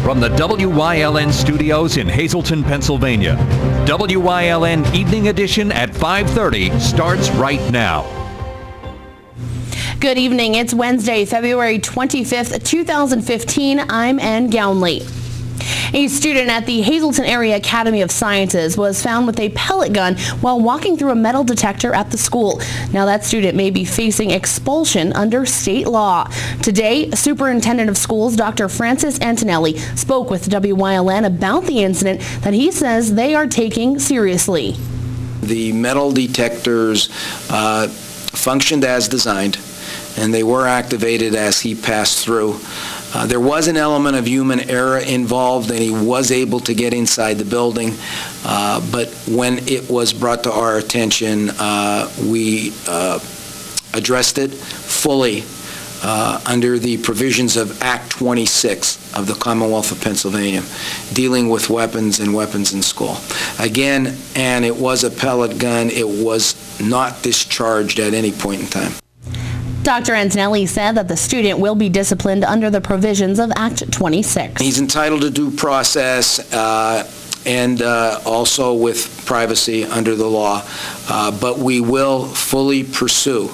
from the WYLN studios in Hazleton, Pennsylvania. WYLN Evening Edition at 5:30 starts right now. Good evening. It's Wednesday, February 25th, 2015. I'm Ann Gownley. A student at the Hazleton Area Academy of Sciences was found with a pellet gun while walking through a metal detector at the school. Now that student may be facing expulsion under state law. Today, Superintendent of Schools Dr. Francis Antonelli spoke with WYLN about the incident that he says they are taking seriously. The metal detectors functioned as designed, and they were activated as he passed through. There was an element of human error involved, and he was able to get inside the building, but when it was brought to our attention, we addressed it fully under the provisions of Act 26 of the Commonwealth of Pennsylvania, dealing with weapons and weapons in school. Again, and it was a pellet gun. It was not discharged at any point in time. Dr. Antonelli said that the student will be disciplined under the provisions of Act 26. He's entitled to due process and also with privacy under the law, but we will fully pursue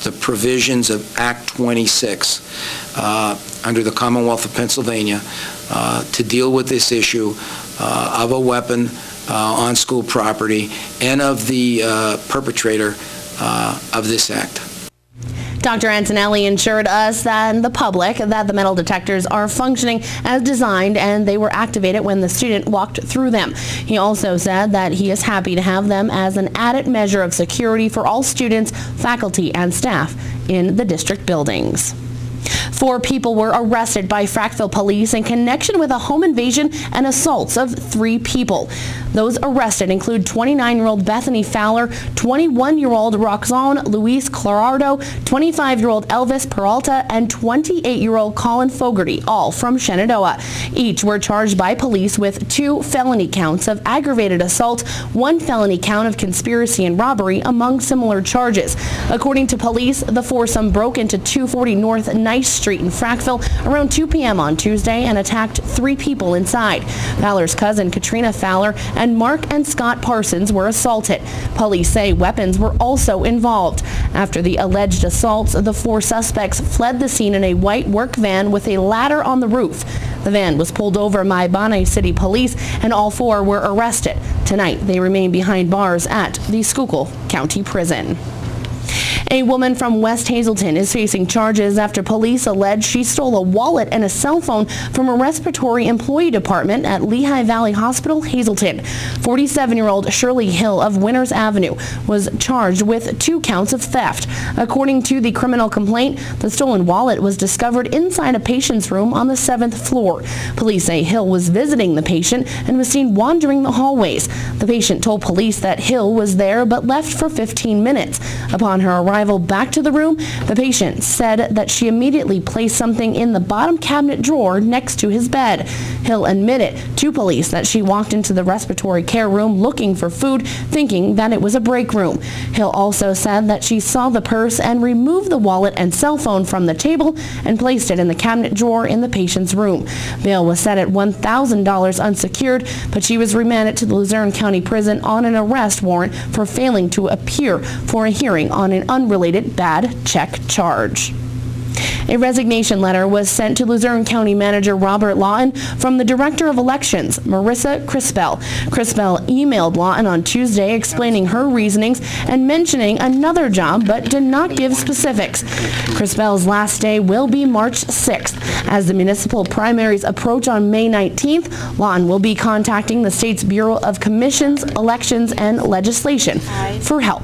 the provisions of Act 26 under the Commonwealth of Pennsylvania to deal with this issue of a weapon on school property and of the perpetrator of this act. Dr. Antonelli assured us and the public that the metal detectors are functioning as designed and they were activated when the student walked through them. He also said that he is happy to have them as an added measure of security for all students, faculty, and staff in the district buildings. 4 people were arrested by Frackville police in connection with a home invasion and assaults of 3 people. Those arrested include 29-year-old Bethany Fowler, 21-year-old Roxanne Luis Clarardo, 25-year-old Elvis Peralta, and 28-year-old Colin Fogarty, all from Shenandoah. Each were charged by police with 2 felony counts of aggravated assault, 1 felony count of conspiracy and robbery, among similar charges. According to police, the foursome broke into 240 North Nice Street in Frackville around 2 p.m. on Tuesday and attacked 3 people inside. Fowler's cousin Katrina Fowler and Mark and Scott Parsons were assaulted. Police say weapons were also involved. After the alleged assaults, the 4 suspects fled the scene in a white work van with a ladder on the roof. The van was pulled over by Bonnet City Police and all 4 were arrested. Tonight, they remain behind bars at the Schuylkill County Prison. A woman from West Hazleton is facing charges after police allege she stole a wallet and a cell phone from a respiratory employee department at Lehigh Valley Hospital, Hazleton. 47-year-old Shirley Hill of Winters Avenue was charged with 2 counts of theft. According to the criminal complaint, the stolen wallet was discovered inside a patient's room on the 7th floor. Police say Hill was visiting the patient and was seen wandering the hallways. The patient told police that Hill was there but left for 15 minutes. Upon her arrival back to the room, the patient said that she immediately placed something in the bottom cabinet drawer next to his bed. Hill admitted to police that she walked into the respiratory care room looking for food, thinking that it was a break room. Hill also said that she saw the purse and removed the wallet and cell phone from the table and placed it in the cabinet drawer in the patient's room. Bail was set at $1,000 unsecured, but she was remanded to the Luzerne County Prison on an arrest warrant for failing to appear for a hearing on an unrelated bad check charge. A resignation letter was sent to Luzerne County Manager Robert Lawton from the Director of Elections, Marissa Crispell. Crispell emailed Lawton on Tuesday explaining her reasonings and mentioning another job, but did not give specifics. Crispell's last day will be March 6th. As the municipal primaries approach on May 19th, Lawton will be contacting the state's Bureau of Commissions, Elections, and Legislation for help.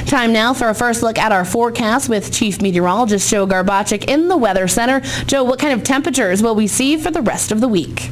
Time now for a first look at our forecast with Chief Meteorologist Joe Garbacik in the Weather Center. Joe, what kind of temperatures will we see for the rest of the week?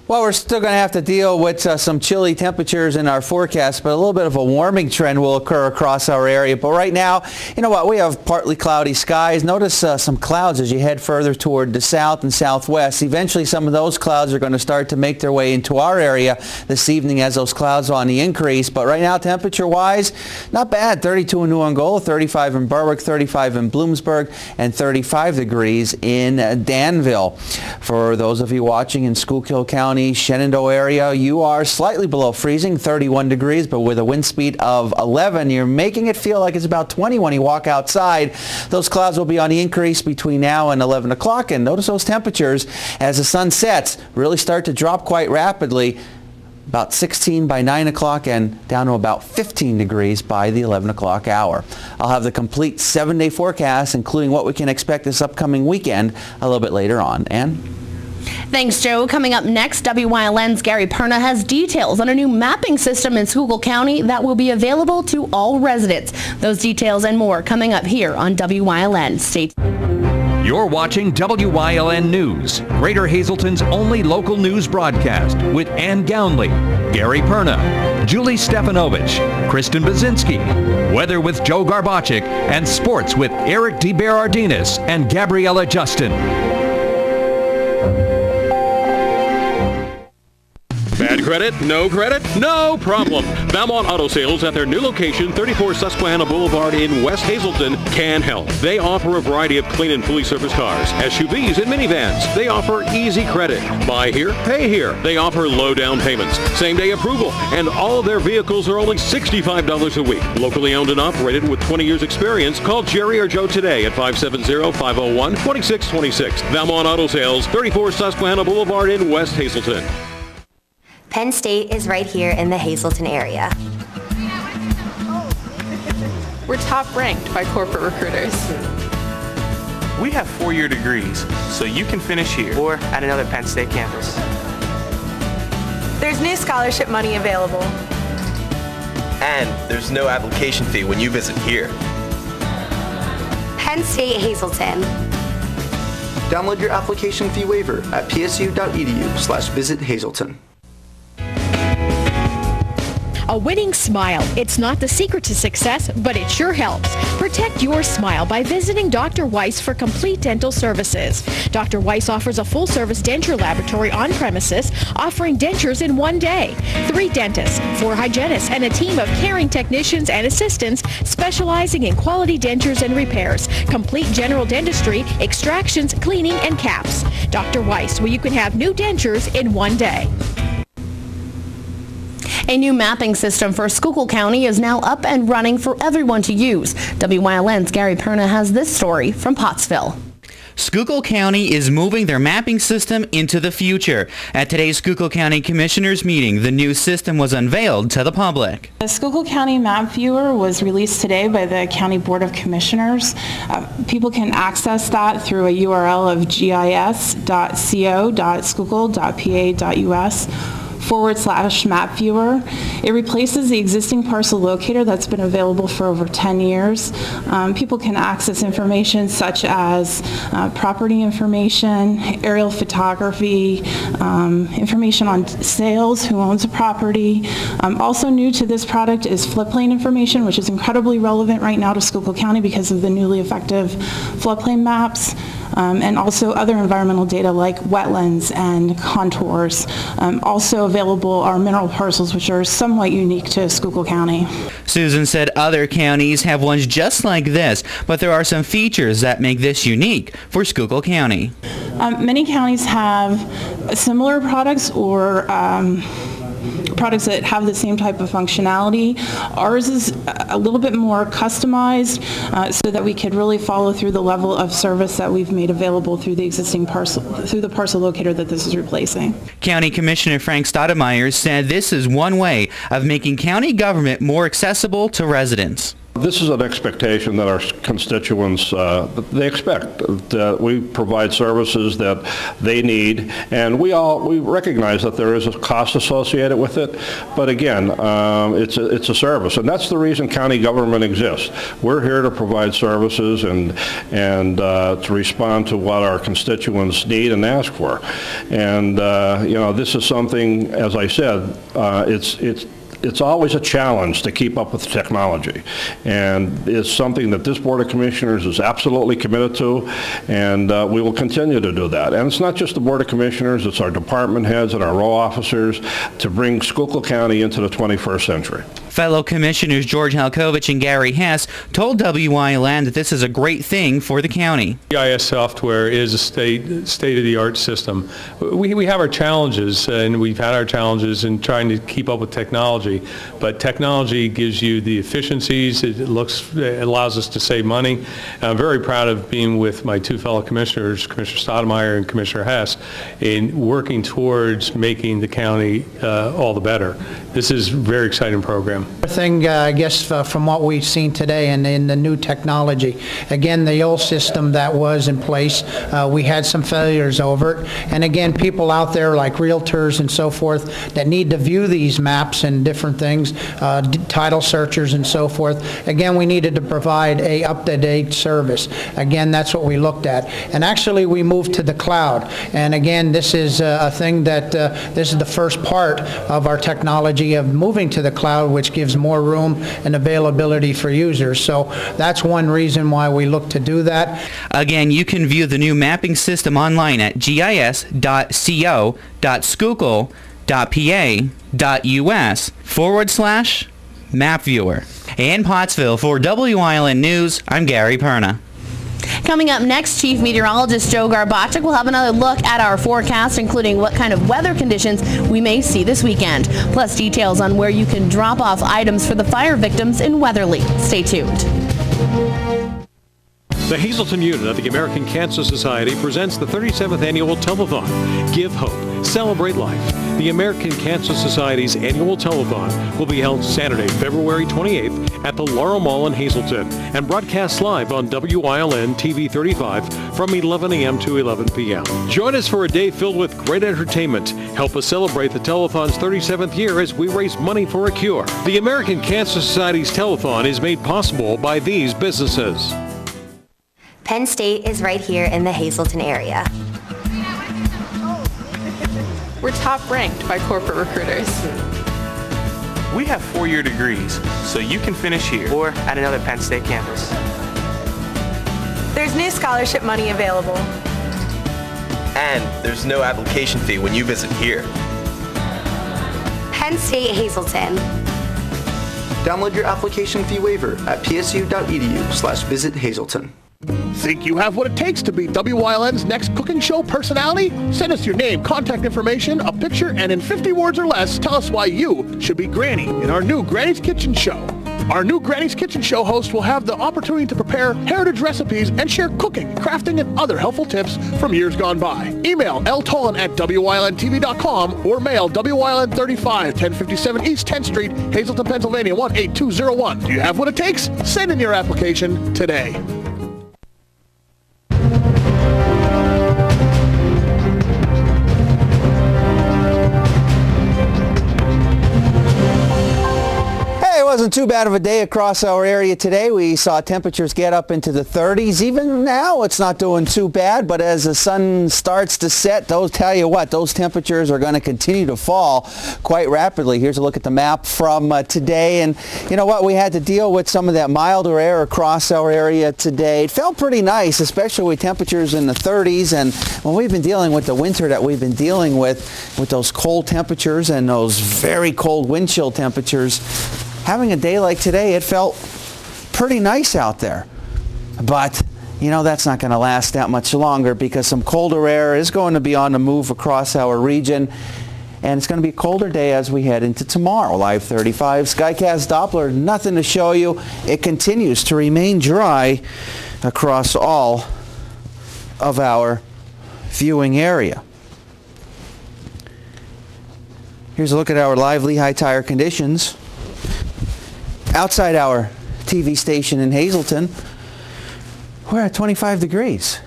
Well, we're still going to have to deal with some chilly temperatures in our forecast, but a little bit of a warming trend will occur across our area. But right now, you know what, we have partly cloudy skies. Notice some clouds as you head further toward the south and southwest. Eventually, some of those clouds are going to start to make their way into our area this evening as those clouds are on the increase. But right now, temperature-wise, not bad. 32 in New Angola, 35 in Berwick, 35 in Bloomsburg, and 35 degrees in Danville. For those of you watching in Schuylkill County, Shenandoah area, you are slightly below freezing, 31 degrees, but with a wind speed of 11, you're making it feel like it's about 20 when you walk outside. Those clouds will be on the increase between now and 11 o'clock, and notice those temperatures as the sun sets really start to drop quite rapidly. About 16 by 9 o'clock and down to about 15 degrees by the 11 o'clock hour. I'll have the complete 7-day forecast, including what we can expect this upcoming weekend, a little bit later on. Ann? Thanks, Joe. Coming up next, WYLN's Gary Perna has details on a new mapping system in Schuylkill County that will be available to all residents. Those details and more coming up here on WYLN. Stay tuned. You're watching WYLN News, Greater Hazelton's only local news broadcast, with Ann Gownley, Gary Perna, Julie Stefanovich, Kristen Bazinski, weather with Joe Garbachik, and sports with Eric DeBerardinis and Gabriella Justin. Bad credit? No credit? No problem. Valmont Auto Sales at their new location, 34 Susquehanna Boulevard in West Hazelton, can help. They offer a variety of clean and fully serviced cars, SUVs, and minivans. They offer easy credit. Buy here, pay here. They offer low down payments, same-day approval, and all of their vehicles are only $65 a week. Locally owned and operated with 20 years experience. Call Jerry or Joe today at 570-501-2626. Valmont Auto Sales, 34 Susquehanna Boulevard in West Hazelton. Penn State is right here in the Hazelton area. We're top ranked by corporate recruiters. We have 4-year degrees, so you can finish here or at another Penn State campus. There's new scholarship money available. And there's no application fee when you visit here. Penn State Hazelton. Download your application fee waiver at psu.edu/visithazelton. A winning smile. It's not the secret to success, but it sure helps. Protect your smile by visiting Dr. Weiss for complete dental services. Dr. Weiss offers a full-service denture laboratory on premises, offering dentures in one day. 3 dentists, 4 hygienists, and a team of caring technicians and assistants specializing in quality dentures and repairs, complete general dentistry, extractions, cleaning, and caps. Dr. Weiss, where you can have new dentures in one day. A new mapping system for Schuylkill County is now up and running for everyone to use. WYLN's Gary Perna has this story from Pottsville. Schuylkill County is moving their mapping system into the future. At today's Schuylkill County Commissioners meeting, the new system was unveiled to the public. The Schuylkill County Map Viewer was released today by the County Board of Commissioners. People can access that through a URL of gis.co.schuylkill.pa.us/map viewer. It replaces the existing parcel locator that's been available for over 10 years. People can access information such as property information, aerial photography, information on sales, who owns a property. Also new to this product is floodplain information, which is incredibly relevant right now to Schuylkill County because of the newly effective floodplain maps. And also other environmental data like wetlands and contours. Also available are mineral parcels, which are somewhat unique to Schuylkill County. Susan said other counties have ones just like this, but there are some features that make this unique for Schuylkill County. Many counties have similar products or products that have the same type of functionality. Ours is a little bit more customized so that we could really follow through the level of service that we've made available through the existing parcel, through the parcel locator that this is replacing. County Commissioner Frank Stoudemire said this is one way of making county government more accessible to residents. This is an expectation that our constituents, they expect that we provide services that they need, and we recognize that there is a cost associated with it, but again, it's a service, and that's the reason county government exists. We're here to provide services and to respond to what our constituents need and ask for. And this is something, as I said, it's always a challenge to keep up with technology, and it's something that this Board of Commissioners is absolutely committed to, and we will continue to do that. And it's not just the Board of Commissioners, it's our department heads and our row officers to bring Schuylkill County into the 21st century. Fellow Commissioners George Halkovich and Gary Hess told WYLN that this is a great thing for the county. GIS software is a state-of-the-art system. We have our challenges, and we've had our challenges in trying to keep up with technology, but technology gives you the efficiencies, it allows us to save money. I'm very proud of being with my two fellow commissioners, Commissioner Stoudemire and Commissioner Hess, in working towards making the county all the better. This is a very exciting program. Thing, I guess, from what we've seen today and in the new technology. Again, the old system that was in place, we had some failures over it. And again, people out there like realtors and so forth that need to view these maps and different things, title searchers and so forth. Again, we needed to provide a up-to-date service. Again, that's what we looked at. And actually, we moved to the cloud. And again, this is a thing that this is the first part of our technology of moving to the cloud, which gives more room and availability for users. So that's one reason why we look to do that. Again, you can view the new mapping system online at gis.co.pa.us/map-viewer. In Pottsville, for WYLN News, I'm Gary Perna. Coming up next, Chief Meteorologist Joe Garbacek will have another look at our forecast, including what kind of weather conditions we may see this weekend, plus details on where you can drop off items for the fire victims in Weatherly. Stay tuned. The Hazleton unit of the American Cancer Society presents the 37th annual telethon. Give hope. Celebrate life. The American Cancer Society's annual telethon will be held Saturday, February 28th at the Laurel Mall in Hazleton and broadcast live on WYLN TV 35 from 11 a.m. to 11 p.m. Join us for a day filled with great entertainment. Help us celebrate the telethon's 37th year as we raise money for a cure. The American Cancer Society's telethon is made possible by these businesses. Penn State is right here in the Hazleton area. We're top ranked by corporate recruiters. We have 4-year degrees, so you can finish here or at another Penn State campus. There's new scholarship money available. And there's no application fee when you visit here. Penn State Hazleton. Download your application fee waiver at psu.edu/visit-hazleton. Think you have what it takes to be WYLN's next cooking show personality? Send us your name, contact information, a picture, and in 50 words or less, tell us why you should be Granny in our new Granny's Kitchen Show. Our new Granny's Kitchen Show host will have the opportunity to prepare heritage recipes and share cooking, crafting, and other helpful tips from years gone by. Email ltolan@WYLNTV.com or mail WYLN 35, 1057 East 10th Street, Hazleton, Pennsylvania 18201. Do you have what it takes? Send in your application today. Wasn't too bad of a day across our area today. We saw temperatures get up into the 30s. Even now it's not doing too bad, but as the sun starts to set, those temperatures are going to continue to fall quite rapidly. Here's a look at the map from today, and you know what, we had to deal with some of that milder air across our area today. It felt pretty nice, especially with temperatures in the 30s, and when we've been dealing with the winter that we've been dealing with those cold temperatures and those very cold wind chill temperatures, having a day like today, it felt pretty nice out there. But, you know, that's not going to last that much longer because some colder air is going to be on the move across our region. And it's going to be a colder day as we head into tomorrow. Live 35, Skycast Doppler, nothing to show you. It continues to remain dry across all of our viewing area. Here's a look at our live Lehigh tire conditions. Outside our TV station in Hazleton, we're at 25 degrees.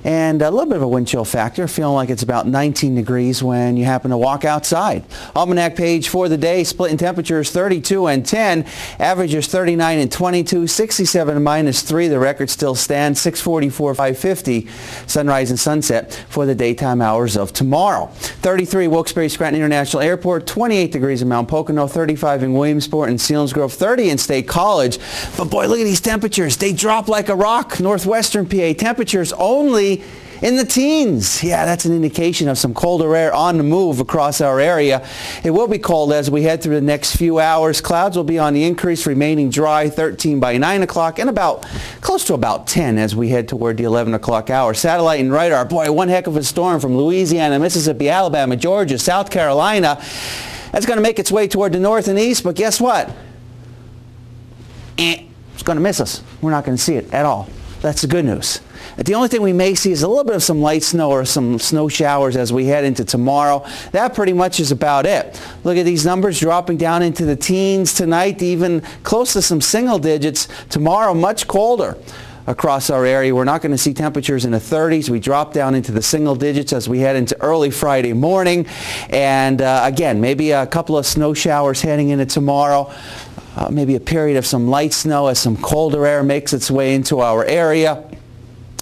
And a little bit of a wind chill factor, feeling like it's about 19 degrees when you happen to walk outside. Almanac page for the day, split in temperatures 32 and 10, averages 39 and 22, 67 and -3. The record still stands 644, 550, sunrise and sunset for the daytime hours of tomorrow. 33 Wilkes-Barre Scranton International Airport, 28 degrees in Mount Pocono, 35 in Williamsport and Selinsgrove, 30 in State College. But boy, look at these temperatures. They drop like a rock. Northwestern PA temperatures only in the teens. Yeah, that's an indication of some colder air on the move across our area. It will be cold as we head through the next few hours. Clouds will be on the increase, remaining dry, 13 by 9 o'clock, and about close to about 10 as we head toward the 11 o'clock hour. Satellite and radar, boy, one heck of a storm from Louisiana, Mississippi, Alabama, Georgia, South Carolina. That's going to make its way toward the north and east, but guess what? It's going to miss us. We're not going to see it at all. That's the good news. The only thing we may see is a little bit of some light snow or some snow showers as we head into tomorrow. That pretty much is about it. Look at these numbers dropping down into the teens tonight, even close to some single digits. Tomorrow, much colder across our area. We're not going to see temperatures in the 30s. We drop down into the single digits as we head into early Friday morning. And again, maybe a couple of snow showers heading into tomorrow. Maybe a period of some light snow as some colder air makes its way into our area.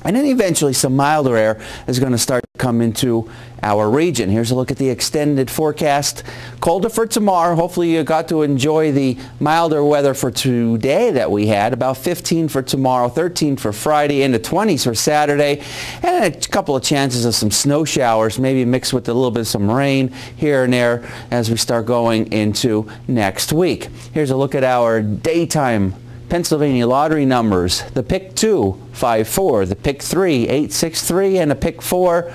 And then eventually some milder air is going to start to come into our region. Here's a look at the extended forecast. Colder for tomorrow. Hopefully you got to enjoy the milder weather for today that we had. About 15 for tomorrow, 13 for Friday, in the 20s for Saturday. And a couple of chances of some snow showers, maybe mixed with a little bit of some rain here and there as we start going into next week. Here's a look at our daytime Pennsylvania lottery numbers. The pick 2, 5-4, the pick 3, 8-6-3, and the pick 4,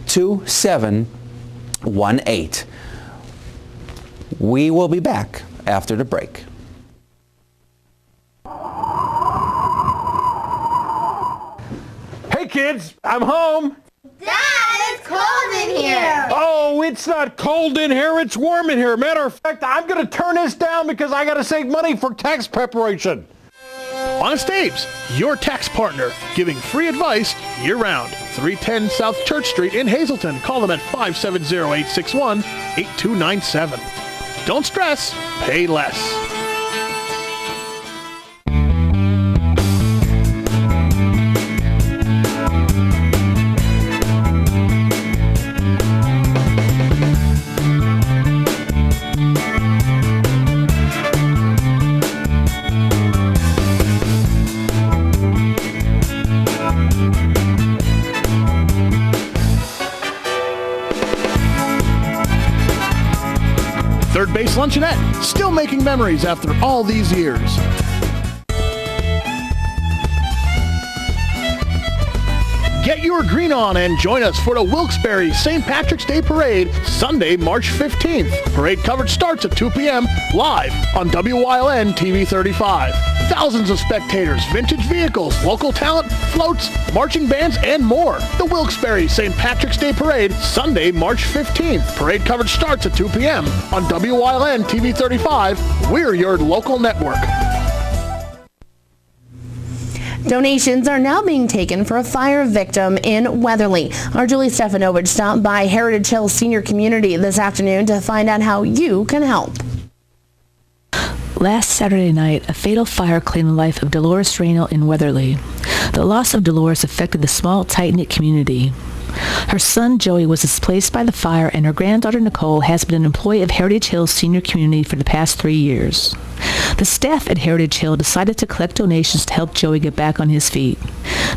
2-7-1-8. We will be back after the break. Hey kids, I'm home. Dad, it's cold in here. Oh, it's not cold in here, it's warm in here. Matter of fact, I'm going to turn this down because I got to save money for tax preparation. Honest Abe's, your tax partner, giving free advice year-round. 310 South Church Street in Hazleton. Call them at 570-861-8297. Don't stress, pay less. Third Base Luncheonette, still making memories after all these years. Get your green on and join us for the Wilkes-Barre St. Patrick's Day Parade, Sunday, March 15th. Parade coverage starts at 2 p.m. live on WYLN TV 35. Thousands of spectators, vintage vehicles, local talent, floats, marching bands, and more. The Wilkes-Barre St. Patrick's Day Parade, Sunday, March 15th. Parade coverage starts at 2 p.m. on WYLN TV 35. We're your local network. Donations are now being taken for a fire victim in Weatherly. Our Julie Stefanovich stopped by Heritage Hill Senior Community this afternoon to find out how you can help. Last Saturday night, a fatal fire claimed the life of Dolores Reynolds in Weatherly. The loss of Dolores affected the small, tight-knit community. Her son, Joey, was displaced by the fire, and her granddaughter, Nicole, has been an employee of Heritage Hill Senior Community for the past 3 years. The staff at Heritage Hill decided to collect donations to help Joey get back on his feet.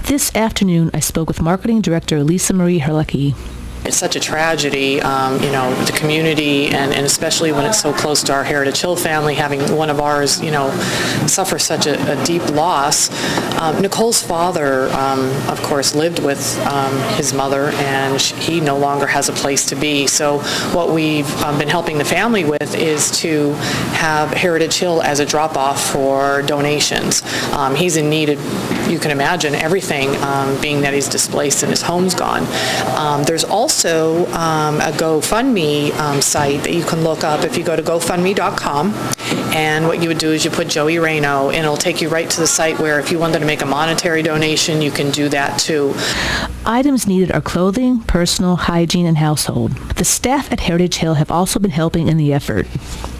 This afternoon, I spoke with Marketing Director Lisa Marie Herlecki. It's such a tragedy, the community, and especially when it's so close to our Heritage Hill family, having one of ours, suffer such a deep loss. Nicole's father, of course, lived with his mother, and he no longer has a place to be. So what we've been helping the family with is to have Heritage Hill as a drop-off for donations. He's in need of, you can imagine, everything, being that he's displaced and his home's gone. There's also a GoFundMe site that you can look up if you go to GoFundMe.com, and what you would do is you put Joey Reno, and it'll take you right to the site where if you wanted to make a monetary donation, you can do that too. Items needed are clothing, personal, hygiene, and household. The staff at Heritage Hill have also been helping in the effort.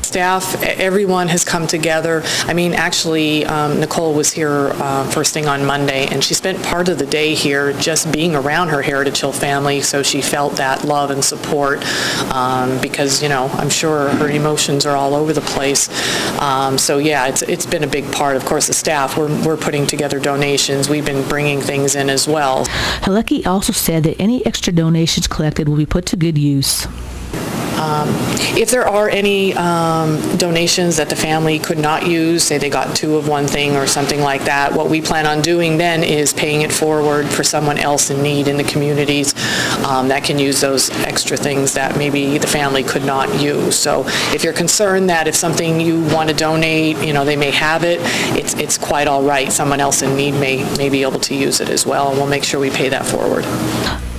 Staff, everyone has come together. I mean, actually, Nicole was here first thing on Monday, and she spent part of the day here just being around her Heritage Hill family, so she felt that love and support because, you know, I'm sure her emotions are all over the place. So yeah, it's been a big part. Of course, the staff, we're putting together donations. We've been bringing things in as well. Halecki also said that any extra donations collected will be put to good use. If there are any donations that the family could not use, say they got 2 of one thing or something like that, what we plan on doing then is paying it forward for someone else in need in the communities that can use those extra things that maybe the family could not use. So if you're concerned that if something you want to donate, you know, they may have it, it's quite all right. Someone else in need may be able to use it as well, and we'll make sure we pay that forward.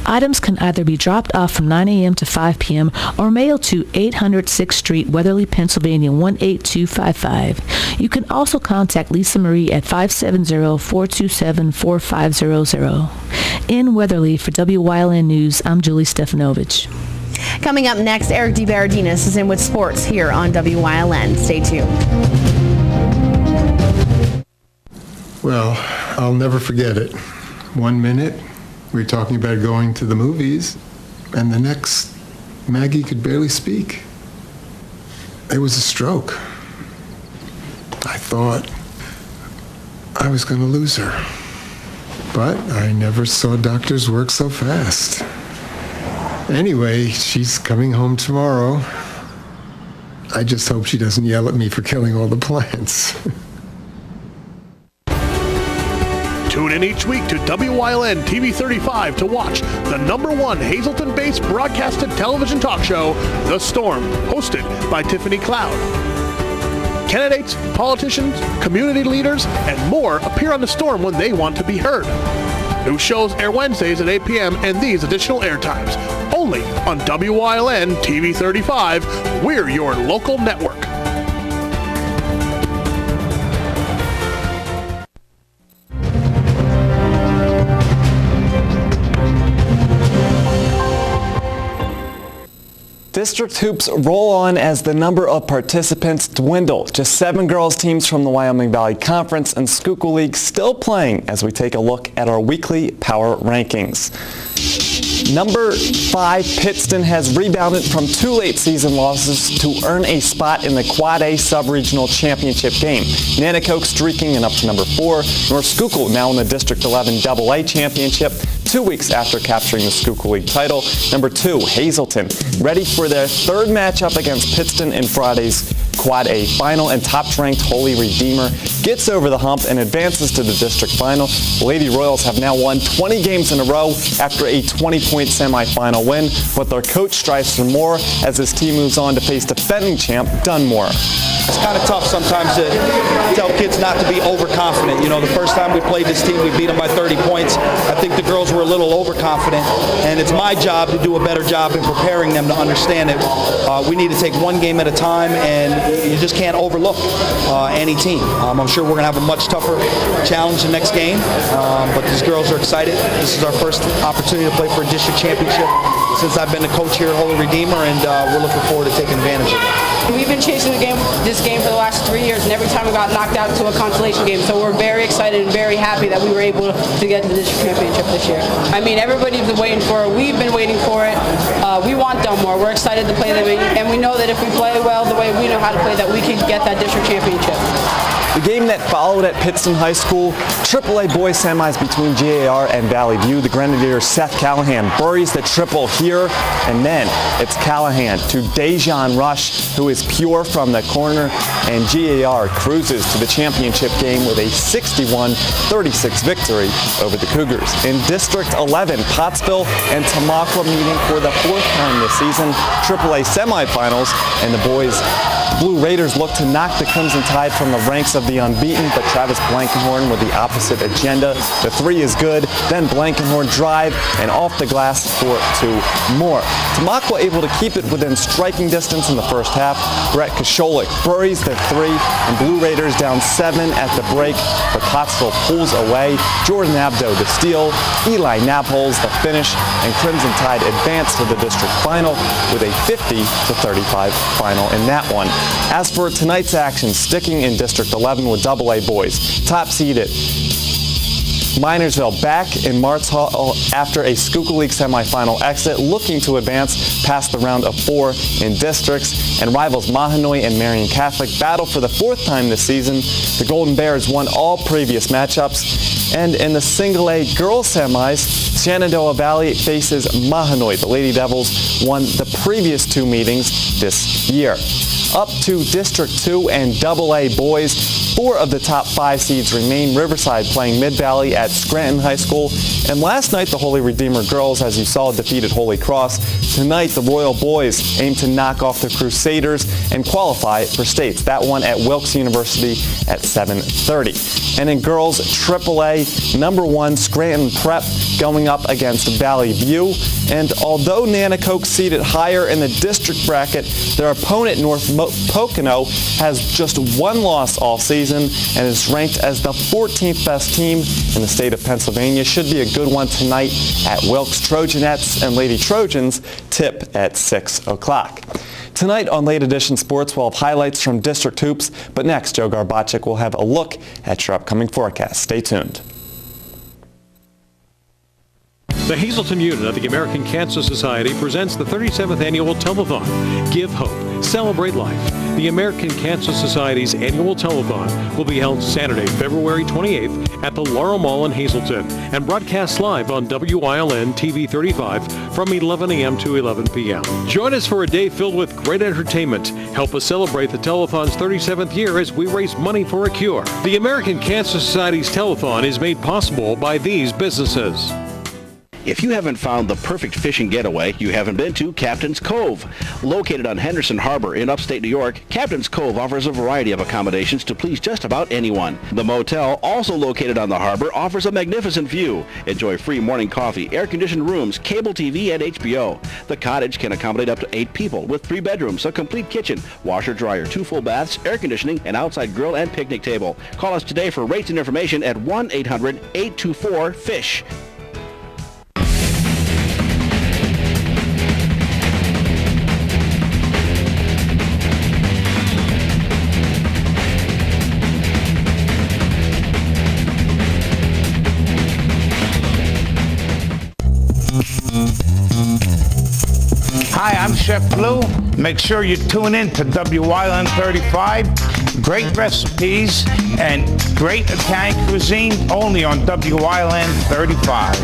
Items can either be dropped off from 9 a.m. to 5 p.m. or mailed to 800 6th Street, Weatherly, Pennsylvania 18255. You can also contact Lisa Marie at 570-427-4500. In Weatherly, for WYLN News, I'm Julie Stefanovich. Coming up next, Eric DeBaradinas is in with sports here on WYLN. Stay tuned. Well, I'll never forget it. 1 minute, we were talking about going to the movies, and the next, Maggie could barely speak. It was a stroke. I thought I was going to lose her. But I never saw doctors work so fast. Anyway, she's coming home tomorrow. I just hope she doesn't yell at me for killing all the plants. Tune in each week to WYLN TV 35 to watch the #1 Hazleton-based broadcasted television talk show, The Storm, hosted by Tiffany Cloud. Candidates, politicians, community leaders, and more appear on The Storm when they want to be heard. New shows air Wednesdays at 8 p.m. and these additional airtimes. Only on WYLN TV 35. We're your local network. District hoops roll on as the number of participants dwindle. Just 7 girls teams from the Wyoming Valley Conference and Schuylkill League still playing as we take a look at our weekly power rankings. Number 5, Pittston has rebounded from 2 late season losses to earn a spot in the Quad A Sub-Regional Championship game. Nanticoke streaking and up to number 4. North Schuylkill now in the District 11 AA Championship, 2 weeks after capturing the Schuylkill League title. Number 2, Hazleton, ready for their 3rd matchup against Pittston in Friday's Quad A final, and top-ranked Holy Redeemer gets over the hump and advances to the district final. The Lady Royals have now won 20 games in a row after a 20-point semifinal win, but their coach strives for more as his team moves on to face defending champ Dunmore. It's kind of tough sometimes to tell kids not to be overconfident. You know, the first time we played this team, we beat them by 30 points. I think the girls were a little overconfident, and it's my job to do a better job in preparing them to understand that we need to take one game at a time, and you just can't overlook any team. I'm sure we're going to have a much tougher challenge the next game, but these girls are excited. This is our first opportunity to play for a district championship since I've been the coach here at Holy Redeemer, and we're looking forward to taking advantage of it. We've been chasing this game for the last 3 years, and every time we got knocked out to a consolation game, so we're very excited and very happy that we were able to get to the district championship this year. I mean, everybody's been waiting for it. We've been waiting for it. We want Dunmore. We're excited to play them, and we know that if we play well the way we know how to play, that we can get that district championship. The game that followed at Pittston High School, AAA boys semis between GAR and Valley View. The Grenadiers' Seth Callahan buries the triple here, and then it's Callahan to Dejan Rush, who is pure from the corner, and GAR cruises to the championship game with a 61-36 victory over the Cougars. In District 11, Pottsville and Tamaqua meeting for the 4th time this season, AAA semifinals, and the boys Blue Raiders look to knock the Crimson Tide from the ranks of the unbeaten, but Travis Blankenhorn with the opposite agenda. The 3 is good, then Blankenhorn drive and off the glass for 2 more. Tamaqua able to keep it within striking distance in the first half. Brett Kosholik buries their three, and Blue Raiders down 7 at the break, but Pottsville pulls away. Jordan Abdo the steal, Eli Naples the finish, and Crimson Tide advance to the district final with a 50-35 final in that one. As for tonight's action, sticking in District 11 with AA boys, top seeded Minersville back in Martz Hall after a Schuylkill League semifinal exit, looking to advance past the round of 4 in districts. And rivals Mahanoy and Marion Catholic battle for the 4th time this season. The Golden Bears won all previous matchups. And in the Single A girls semis, Shenandoah Valley faces Mahanoy. The Lady Devils won the previous 2 meetings this year. Up to District 2 and AA boys. 4 of the top 5 seeds remain. Riverside playing Mid-Valley at Scranton High School. And last night, the Holy Redeemer girls, as you saw, defeated Holy Cross. Tonight, the Royal boys aim to knock off the Crusaders and qualify for states. That one at Wilkes University at 7:30. And in girls AAA, #1 Scranton Prep going up against Valley View. And although Nanticoke seated higher in the district bracket, their opponent North Pocono has just 1 loss all season and is ranked as the 14th best team in the state of Pennsylvania. Should be a good one tonight at Wilkes. Trojanettes and Lady Trojans tip at 6 o'clock. Tonight on Late Edition Sports, we'll have highlights from District Hoops, but next, Joe Garbacik will have a look at your upcoming forecast. Stay tuned. The Hazleton unit of the American Cancer Society presents the 37th annual telethon, Give Hope, Celebrate Life. The American Cancer Society's annual telethon will be held Saturday, February 28th at the Laurel Mall in Hazleton and broadcast live on WILN TV 35 from 11 a.m. to 11 p.m. Join us for a day filled with great entertainment. Help us celebrate the telethon's 37th year as we raise money for a cure. The American Cancer Society's telethon is made possible by these businesses. If you haven't found the perfect fishing getaway, you haven't been to Captain's Cove. Located on Henderson Harbor in upstate New York, Captain's Cove offers a variety of accommodations to please just about anyone. The motel, also located on the harbor, offers a magnificent view. Enjoy free morning coffee, air-conditioned rooms, cable TV, and HBO. The cottage can accommodate up to 8 people with 3 bedrooms, a complete kitchen, washer-dryer, 2 full baths, air conditioning, an outside grill, and picnic table. Call us today for rates and information at 1-800-824-FISH. Hi, I'm Chef Blue. Make sure you tune in to WILN 35. Great recipes and great Italian cuisine only on WILN 35.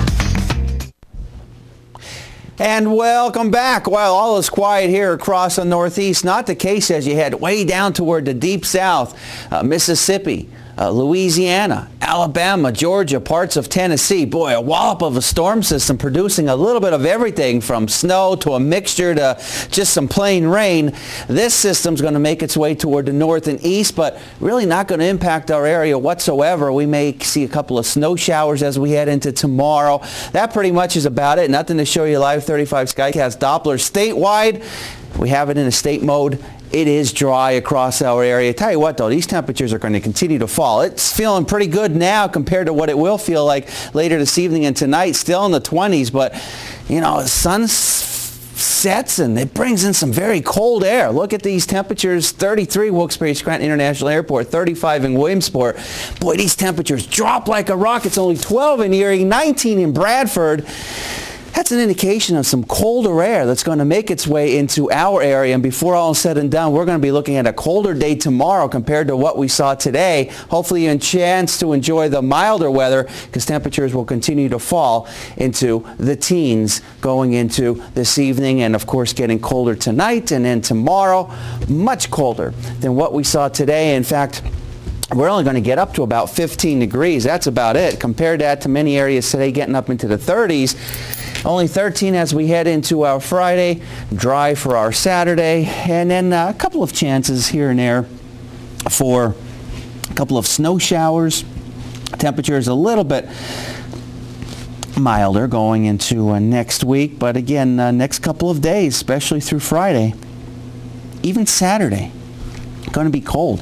And welcome back. While all is quiet here across the Northeast, not the case as you head way down toward the deep South, Mississippi, Louisiana, Alabama, Georgia, parts of Tennessee. Boy, a wallop of a storm system producing a little bit of everything from snow to a mixture to just some plain rain. This system's going to make its way toward the north and east, but really not going to impact our area whatsoever. We may see a couple of snow showers as we head into tomorrow. That pretty much is about it. Nothing to show you live 35 Skycast Doppler statewide. We have it in a state mode. It is dry across our area. Tell you what, though, these temperatures are going to continue to fall. It's feeling pretty good now compared to what it will feel like later this evening and tonight. Still in the 20s, but, you know, the sun sets and it brings in some very cold air. Look at these temperatures. 33 Wilkes-Barre-Scranton International Airport, 35 in Williamsport. Boy, these temperatures drop like a rock. It's only 12 in Erie, 19 in Bradford. That's an indication of some colder air that's going to make its way into our area. And before all is said and done, we're going to be looking at a colder day tomorrow compared to what we saw today. Hopefully a chance to enjoy the milder weather because temperatures will continue to fall into the teens going into this evening and, of course, getting colder tonight and then tomorrow. Much colder than what we saw today. In fact, we're only going to get up to about 15 degrees. That's about it. Compared that to many areas today getting up into the 30s. Only 13 as we head into our Friday, dry for our Saturday, and then a couple of chances here and there for a couple of snow showers. Temperatures a little bit milder going into next week, but again, next couple of days, especially through Friday, even Saturday, going to be cold.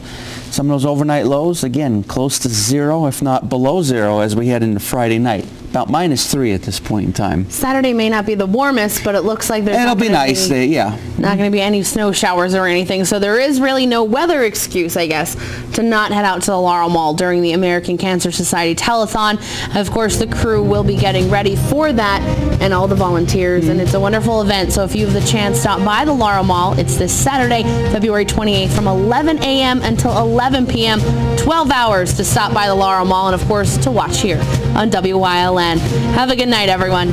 Some of those overnight lows, again, close to 0, if not below 0, as we head into Friday night. About -3 at this point in time. Saturday may not be the warmest, but it looks like there's It'll be nice, yeah. Not going to be any snow showers or anything, so there is really no weather excuse, I guess, to not head out to the Laurel Mall during the American Cancer Society telethon. Of course, the crew will be getting ready for that, and all the volunteers, and it's a wonderful event. So if you have the chance, stop by the Laurel Mall. It's this Saturday, February 28th, from 11 a.m. until 11 p.m. 12 hours to stop by the Laurel Mall, and of course to watch here on WYLN. Have a good night, everyone.